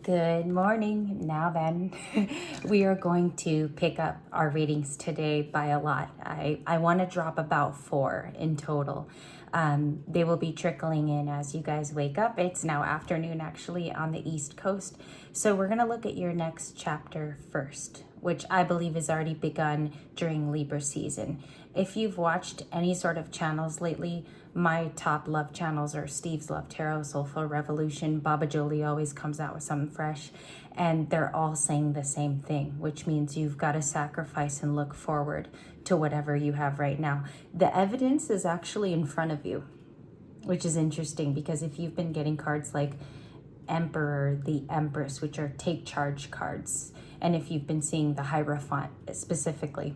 Good morning. Now then, we are going to pick up our readings today by a lot. I want to drop about 4 in total. They will be trickling in as you guys wake up. It's now afternoon actually on the East Coast. So we're going to look at your next chapter first, which I believe has already begun during Libra season. If you've watched any sort of channels lately, my top love channels are Steve's Love Tarot, Soulful Revolution, Baba Jolie always comes out with something fresh, and they're all saying the same thing, which means you've got to sacrifice and look forward to whatever you have right now. The evidence is actually in front of you, which is interesting because if you've been getting cards like Emperor, the Empress, which are take charge cards, and if you've been seeing the Hierophant specifically,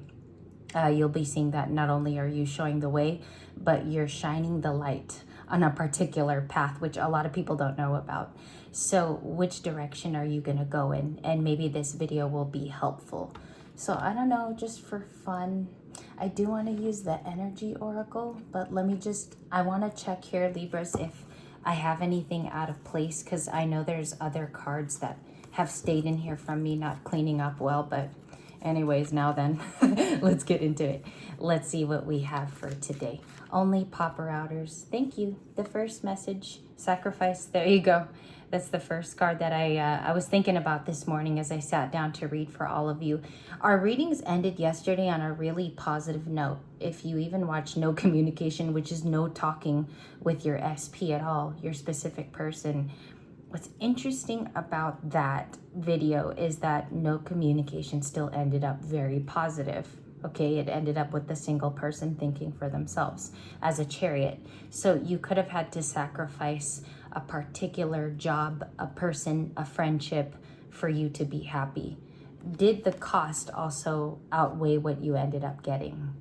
you'll be seeing that not only are you showing the way, but you're shining the light on a particular path, which a lot of people don't know about. So which direction are you going to go in? And maybe this video will be helpful. So I don't know, just for fun, I do want to use the energy oracle, but I want to check here, Libras, if I have anything out of place, because I know there's other cards that have stayed in here from me not cleaning up well, but anyways, now then, let's get into it. Let's see what we have for today. Only popper outers. Thank you. The first message, sacrifice. There you go. That's the first card that I was thinking about this morning as I sat down to read for all of you. Our readings ended yesterday on a really positive note. If you even watch no communication, which is no talking with your SP at all, your specific person, what's interesting about that video is that no communication still ended up very positive. Okay, it ended up with the single person thinking for themselves as a chariot. So you could have had to sacrifice a particular job, a person, a friendship for you to be happy. Did the cost also outweigh what you ended up getting?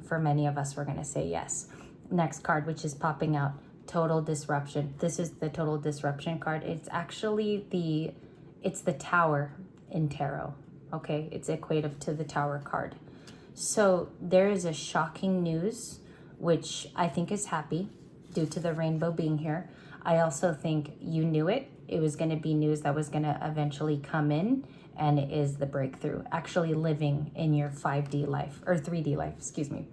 For many of us, we're going to say yes. Next card, which is popping out, total disruption. This is the total disruption card. It's actually it's the tower in tarot. Okay, it's equative to the tower card. So there is a shocking news, which I think is happy due to the rainbow being here. I also think you knew it. It was going to be news that was going to eventually come in, and it is the breakthrough, actually living in your 5D life, or 3D life, excuse me.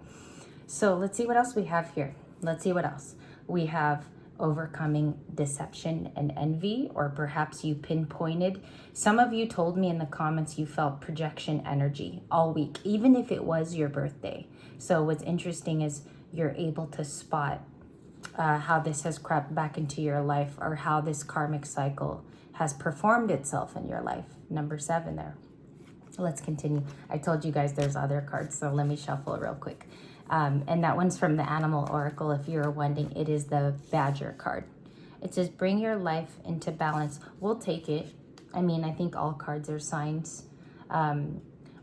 So let's see what else we have here. Let's see what else. We have overcoming deception and envy, or perhaps you pinpointed. Some of you told me in the comments you felt projection energy all week, even if it was your birthday. So what's interesting is you're able to spot how this has crept back into your life, or how this karmic cycle has performed itself in your life. Number 7 there. Let's continue. I told you guys there's other cards, so let me shuffle it real quick. And that one's from the Animal Oracle. If you're wondering, it is the Badger card. It says, bring your life into balance. We'll take it. I mean, I think all cards are signs.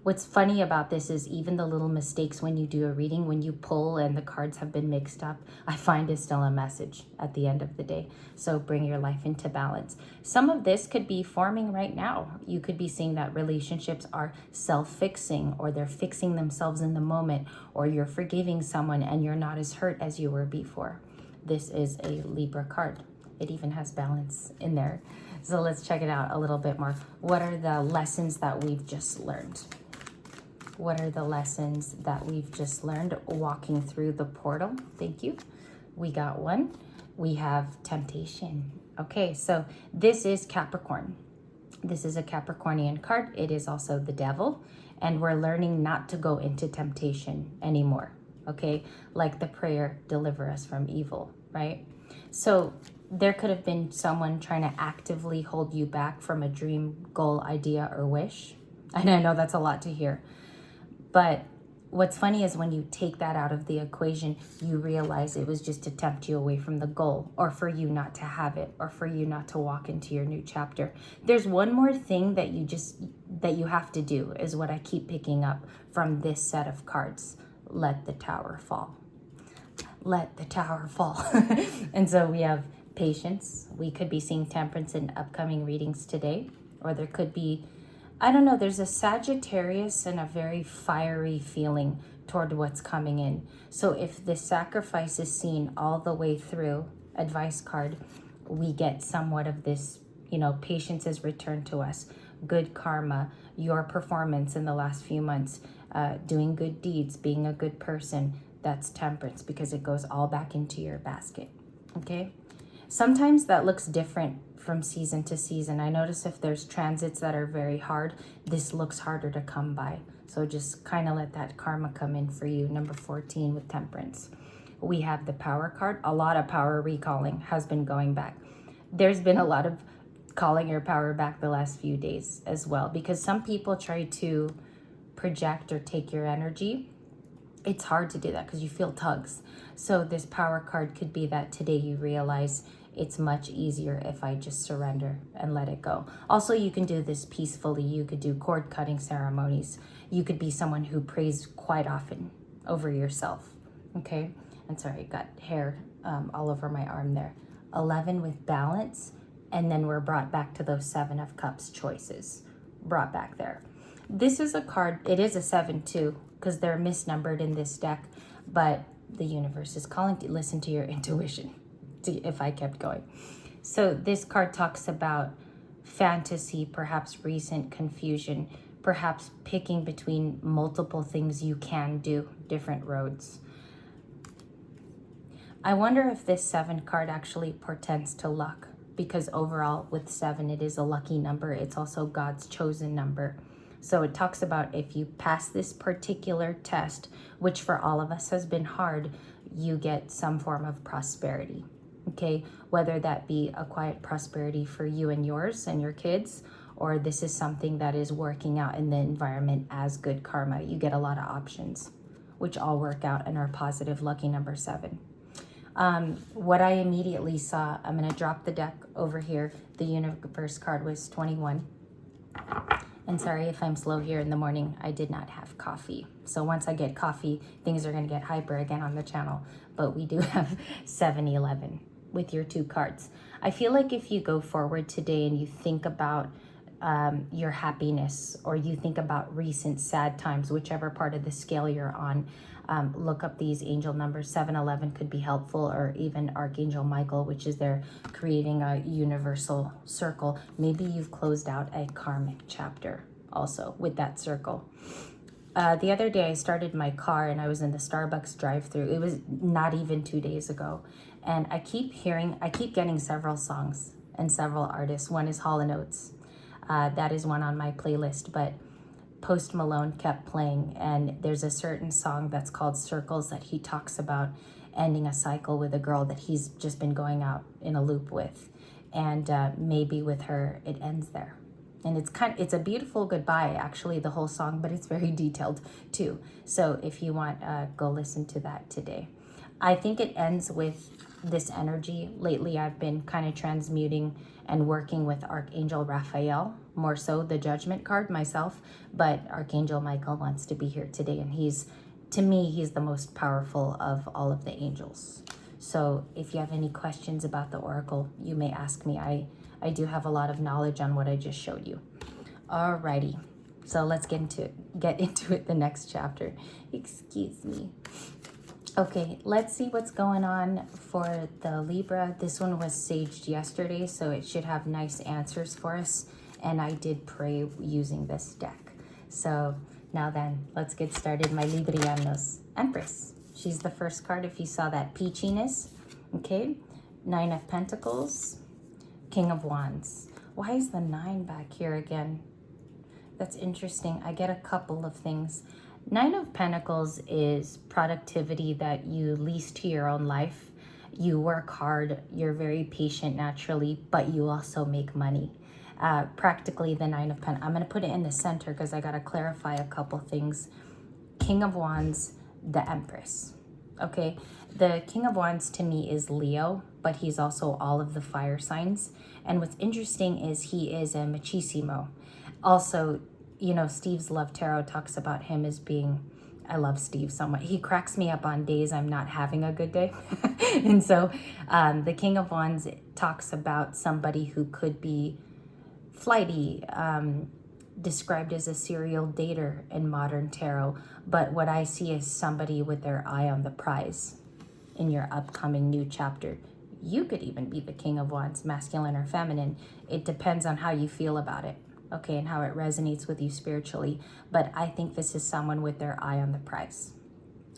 What's funny about this is even the little mistakes when you do a reading, when you pull and the cards have been mixed up, I find is still a message at the end of the day. So bring your life into balance. Some of this could be forming right now. You could be seeing that relationships are self-fixing, or they're fixing themselves in the moment, or you're forgiving someone and you're not as hurt as you were before. This is a Libra card. It even has balance in there. So let's check it out a little bit more. What are the lessons that we've just learned? What are the lessons that we've just learned walking through the portal? Thank you. We got one. We have temptation. Okay, so this is Capricorn. This is a Capricornian card. It is also the devil. And we're learning not to go into temptation anymore. Okay, like the prayer, deliver us from evil, right? So there could have been someone trying to actively hold you back from a dream, goal, idea, or wish. And I know that's a lot to hear. But what's funny is when you take that out of the equation, you realize it was just to tempt you away from the goal, or for you not to have it, or for you not to walk into your new chapter. There's one more thing that you have to do, is what I keep picking up from this set of cards. Let the tower fall. Let the tower fall. And so we have patience. We could be seeing temperance in upcoming readings today, or there could be, I don't know, there's a Sagittarius and a very fiery feeling toward what's coming in. So if the sacrifice is seen all the way through, advice card, we get somewhat of this, patience is returned to us, good karma, your performance in the last few months, doing good deeds, being a good person. That's temperance, because it goes all back into your basket. Okay. Sometimes that looks different from season to season. I notice if there's transits that are very hard, this looks harder to come by. So just kind of let that karma come in for you. Number 14 with temperance. We have the power card. A lot of power recalling has been going back. There's been a lot of calling your power back the last few days as well, because some people try to project or take your energy. It's hard to do that because you feel tugs. So this power card could be that today you realize it's much easier if I just surrender and let it go. Also, you can do this peacefully. You could do cord cutting ceremonies. You could be someone who prays quite often over yourself. Okay. And sorry, I got hair all over my arm there. 11 with balance. And then we're brought back to those 7 of Cups choices. Brought back there. This is a card. It is a 7 too, because they're misnumbered in this deck. But the universe is calling to listen to your intuition. If I kept going. So this card talks about fantasy, perhaps recent confusion, perhaps picking between multiple things you can do, different roads. I wonder if this 7 card actually portends to luck, because overall with 7, it is a lucky number. It's also God's chosen number. So it talks about if you pass this particular test, which for all of us has been hard, you get some form of prosperity. Okay, whether that be a quiet prosperity for you and yours and your kids, or this is something that is working out in the environment as good karma. You get a lot of options, which all work out and are positive. Lucky number 7. What I immediately saw, I'm going to drop the deck over here. The universe card was 21. And sorry if I'm slow here in the morning. I did not have coffee. So once I get coffee, things are going to get hyper again on the channel. But we do have 7-11 with your 2 cards. I feel like if you go forward today and you think about your happiness, or you think about recent sad times, whichever part of the scale you're on, look up these angel numbers. 7-11 could be helpful, or even Archangel Michael, which is there creating a universal circle. Maybe you've closed out a karmic chapter also with that circle. The other day I started my car and I was in the Starbucks drive-thru. It was not even 2 days ago. And I keep getting several songs and several artists. One is Hall & Oates. That is one on my playlist, but Post Malone kept playing, and there's a certain song that's called Circles that he talks about ending a cycle with a girl that he's just been going out in a loop with. And maybe with her, it ends there. And it's a beautiful goodbye, actually, the whole song, but it's very detailed too. So if you want, go listen to that today. I think it ends with this energy. Lately, I've been kind of transmuting and working with Archangel Raphael, more so the Judgment card myself, but Archangel Michael wants to be here today, and to me, he's the most powerful of all of the angels. So if you have any questions about the Oracle, you may ask me. I do have a lot of knowledge on what I just showed you. Alrighty, so let's get into it, the next chapter. Excuse me. Okay, let's see what's going on for the Libra. This one was saged yesterday, so it should have nice answers for us. And I did pray using this deck. So now then, let's get started. My Librianos. Empress. She's the first card if you saw that peachiness. Okay, 9 of Pentacles. King of Wands. Why is the 9 back here again? That's interesting. I get a couple of things. 9 of Pentacles is productivity that you lease to your own life. You work hard, you're very patient naturally, but you also make money. Practically the 9 of Pentacles. I'm going to put it in the center because I got to clarify a couple things. King of Wands, the Empress. Okay, the King of Wands to me is Leo, but he's also all of the fire signs. And what's interesting is he is a machismo. Also, you know, Steve's Love Tarot talks about him as being, I love Steve so much. He cracks me up on days I'm not having a good day. And so the King of Wands talks about somebody who could be flighty, described as a serial dater in modern tarot. But what I see is somebody with their eye on the prize in your upcoming new chapter. You could even be the King of Wands, masculine or feminine. It depends on how you feel about it, okay, and how it resonates with you spiritually. But I think this is someone with their eye on the prize.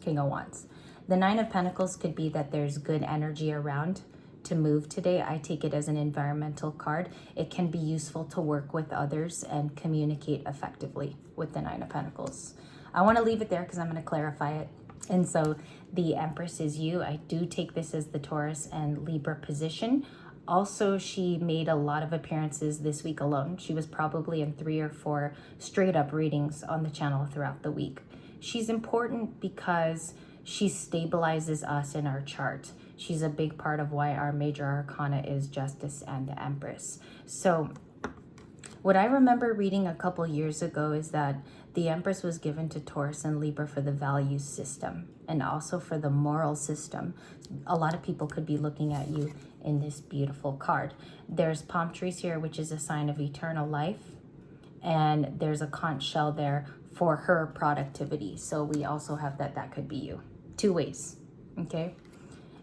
King of Wands. The Nine of Pentacles could be that there's good energy around to move today. I take it as an environmental card. It can be useful to work with others and communicate effectively with the Nine of Pentacles. I want to leave it there because I'm going to clarify it. And so the Empress is you. I do take this as the Taurus and Libra position. Also, she made a lot of appearances this week alone. She was probably in 3 or 4 straight up readings on the channel throughout the week. She's important because she stabilizes us in our chart. She's a big part of why our major arcana is Justice and the Empress. So what I remember reading a couple years ago is that the Empress was given to Taurus and Libra for the value system and also for the moral system. A lot of people could be looking at you in this beautiful card. There's palm trees here, which is a sign of eternal life. And there's a conch shell there for her productivity. So we also have that could be you. 2 ways, okay?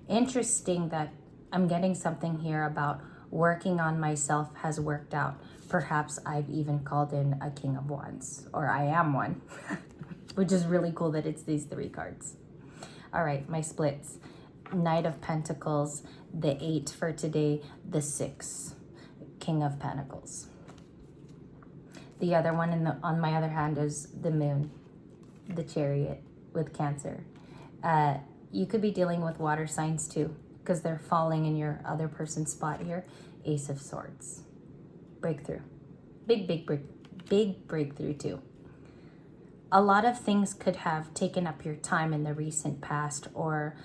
Interesting that I'm getting something here about working on myself has worked out. Perhaps I've even called in a King of Wands, or I am one, which is really cool that it's these 3 cards. All right, my splits. Knight of Pentacles, the 8 for today, the 6, King of Pentacles. The other one on my other hand is the Moon, the Chariot with Cancer. You could be dealing with water signs too, because they're falling in your other person's spot here. Ace of Swords. Breakthrough. Big breakthrough too. A lot of things could have taken up your time in the recent past, or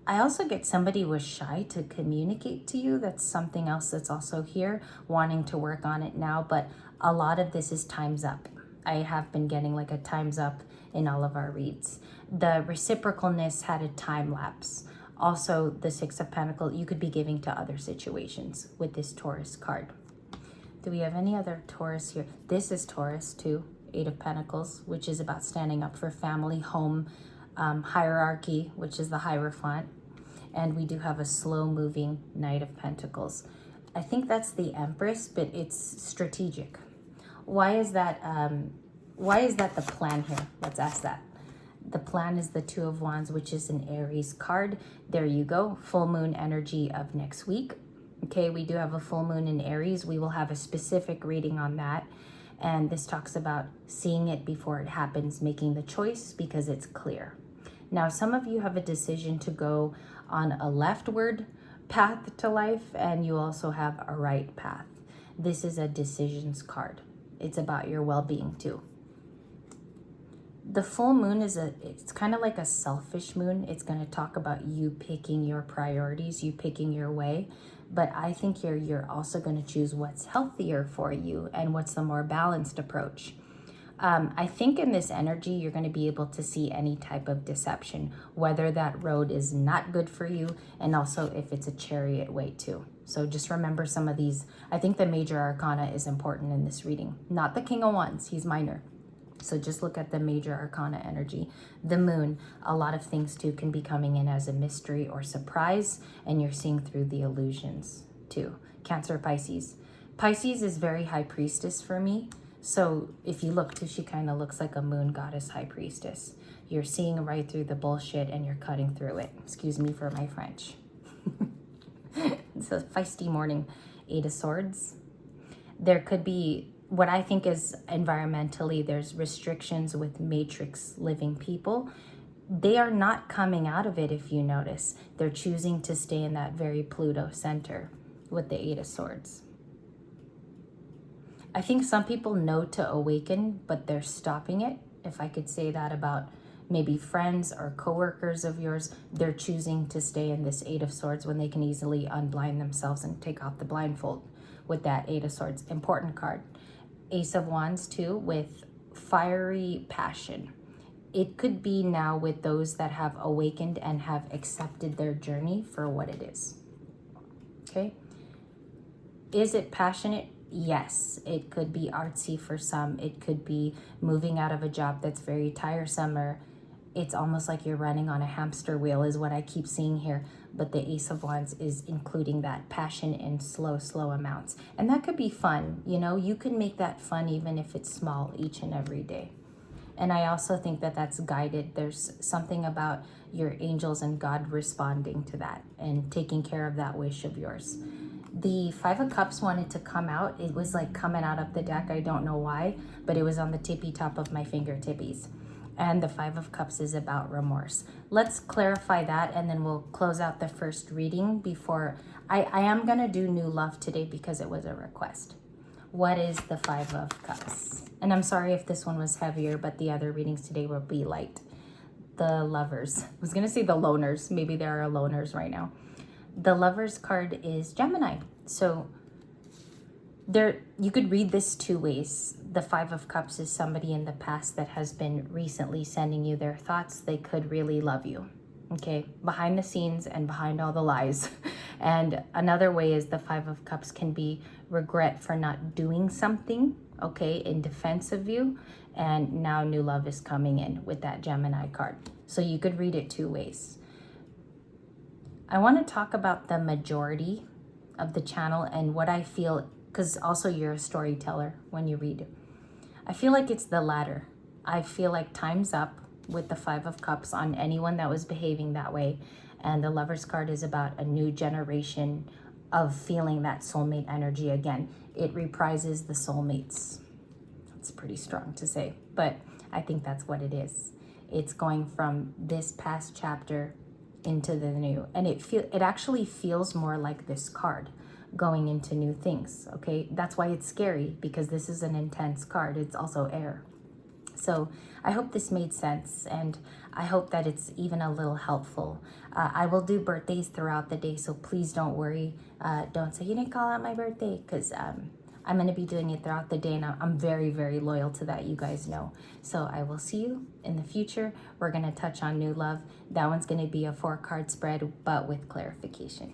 I also get somebody was shy to communicate to you. That's something else that's also here, wanting to work on it now, but a lot of this is time's up. I have been getting like a time's up in all of our reads. The reciprocalness had a time lapse. Also, the 6 of Pentacles, you could be giving to other situations with this Taurus card. Do we have any other Taurus here? This is Taurus too, 8 of Pentacles, which is about standing up for family, home, hierarchy, which is the Hierophant. And we do have a slow-moving Knight of Pentacles. I think that's the Empress, but it's strategic. Why is that the plan here? Let's ask that. The plan is the 2 of Wands, which is an Aries card. There you go. Full moon energy of next week. Okay, we do have a full moon in Aries. We will have a specific reading on that. And this talks about seeing it before it happens, making the choice because it's clear. Now, some of you have a decision to go on a leftward path to life, and you also have a right path. This is a decisions card. It's about your well-being too. The full moon it's kind of like a selfish moon. It's going to talk about you picking your priorities, you picking your way. But I think you're also going to choose what's healthier for you and what's the more balanced approach. I think in this energy, you're going to be able to see any type of deception, whether that road is not good for you, and also if it's a chariot way too. So just remember some of these. I think the major arcana is important in this reading, not the King of Wands. He's minor. So just look at the major arcana energy. The moon, a lot of things too can be coming in as a mystery or surprise, and you're seeing through the illusions too. Cancer, Pisces. Pisces is very high priestess for me. So if you look too, she kind of looks like a moon goddess high priestess. You're seeing right through the bullshit and you're cutting through it. Excuse me for my French. It's a feisty morning. 8 of Swords. There could be what I think is environmentally, there's restrictions with matrix living people. They are not coming out of it, if you notice. They're choosing to stay in that very Pluto center with the 8 of Swords. I think some people know to awaken, but they're stopping it. If I could say that about maybe friends or coworkers of yours, they're choosing to stay in this 8 of Swords when they can easily unblind themselves and take off the blindfold with that 8 of Swords. Important card. Ace of Wands too, with fiery passion. It could be now with those that have awakened and have accepted their journey for what it is. Okay. Is it passionate? Yes. It could be artsy for some. It could be moving out of a job that's very tiresome, or it's almost like you're running on a hamster wheel is what I keep seeing here. but the Ace of Wands is including that passion in slow amounts. And that could be fun, you know, you can make that fun even if it's small each and every day. And I also think that that's guided. There's something about your angels and God responding to that and taking care of that wish of yours. The Five of Cups wanted to come out. It was like coming out of the deck. I don't know why, but it was on the tippy top of my fingertippies. And the Five of Cups is about remorse. Let's clarify that, and then we'll close out the first reading before I am going to do new love today because it was a request. What is the Five of Cups? And I'm sorry if this one was heavier, but the other readings today will be light. The Lovers. I was going to say the loners. Maybe there are loners right now. The Lovers card is Gemini. So there, you could read this two ways. The Five of Cups is somebody in the past that has been recently sending you their thoughts. They could really love you. Okay, behind the scenes and behind all the lies. And another way is the Five of Cups can be regret for not doing something, okay, in defense of you. And now new love is coming in with that Gemini card. So you could read it two ways. I want to talk about the majority of the channel and what I feel, because also you're a storyteller when you read. I feel like it's the latter. I feel like time's up with the Five of Cups on anyone that was behaving that way. And the Lover's card is about a new generation of feeling that soulmate energy again. It reprises the soulmates. It's pretty strong to say, but I think that's what it is. It's going from this past chapter into the new, and it actually feels more like this card going into new things. Okay, that's why it's scary, because this is an intense card. It's also air. So I hope this made sense, and I hope that it's even a little helpful. I will do birthdays throughout the day, so please don't worry. Don't say you didn't call out my birthday, because I'm going to be doing it throughout the day, and I'm very, very loyal to that, you guys know. So I will see you in the future. We're going to touch on new love. That one's going to be a 4-card spread, but with clarification.